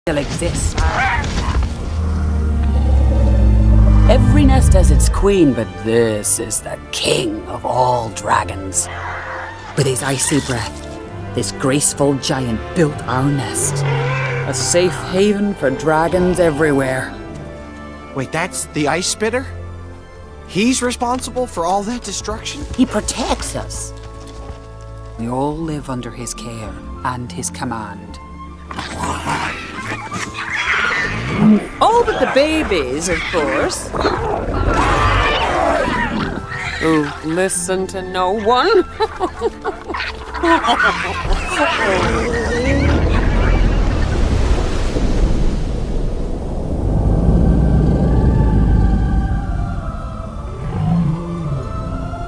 still exist. Every nest has its queen, but this is the king of all dragons. With his icy breath, this graceful giant built our nest. A safe haven for dragons everywhere. Wait, that's the ice spitter? He's responsible for all that destruction? He protects us. We all live under his care and his command. All but the babies, of course. Who listen to no one.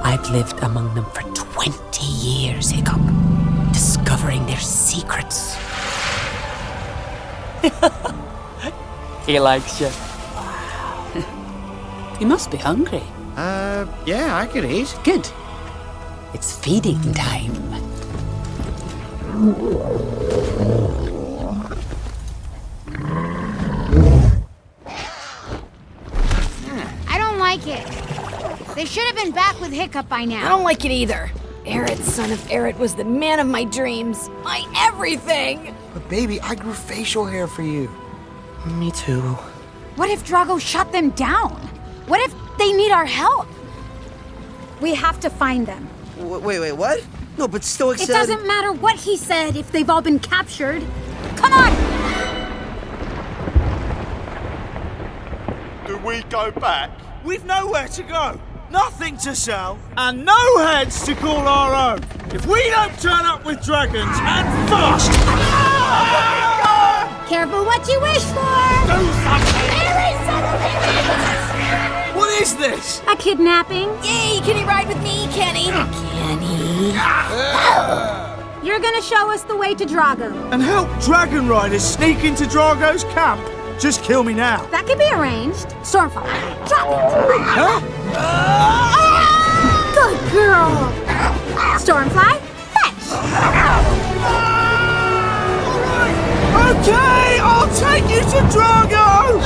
I've lived among them for 20 years, Hiccup, discovering their secrets. He likes you. You must be hungry. Yeah, I could eat. Good. It's feeding time. I don't like it. They should have been back with Hiccup by now. I don't like it either. Eret, son of Eret, was the man of my dreams. My everything! But baby, I grew facial hair for you. Me too. What if Drago shut them down? What if they need our help? We have to find them. Wait, what? No, but Stoic It said... doesn't matter what he said if they've all been captured. Come on! Do we go back? We've nowhere to go, nothing to sell, and no heads to call our own. If we don't turn up with dragons and fast... Careful what you wish for! Do something! Very suddenly! What is this? A kidnapping? Yay, can he ride with me, Kenny? Kenny? You're gonna show us the way to Drago. And help dragon riders sneak into Drago's camp. Just kill me now. That can be arranged. Stormfall, drop it! Huh? Good girl! Stormfly, fetch! Okay, I'll take you to Drago!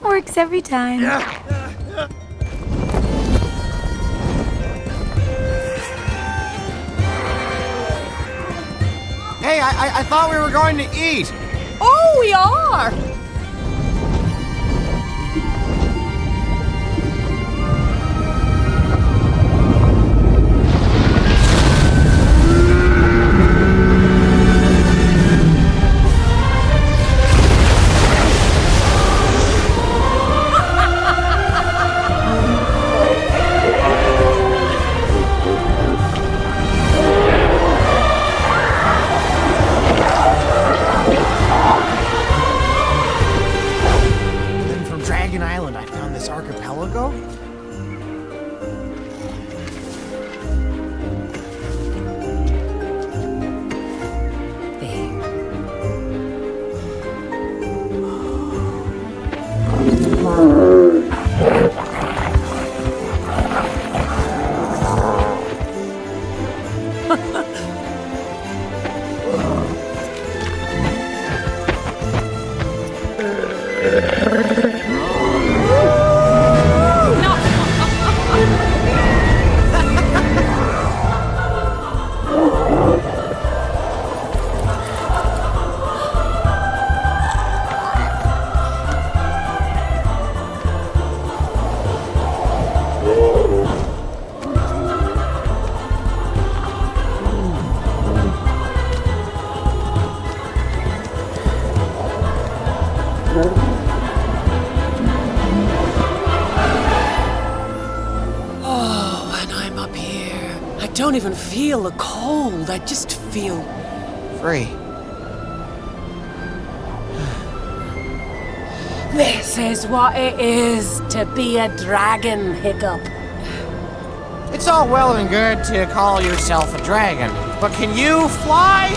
Works every time. Hey, I thought we were going to eat. Oh, we are! Archipelago? I don't even feel the cold. I just feel free. This is what it is to be a dragon, Hiccup. It's all well and good to call yourself a dragon, but can you fly?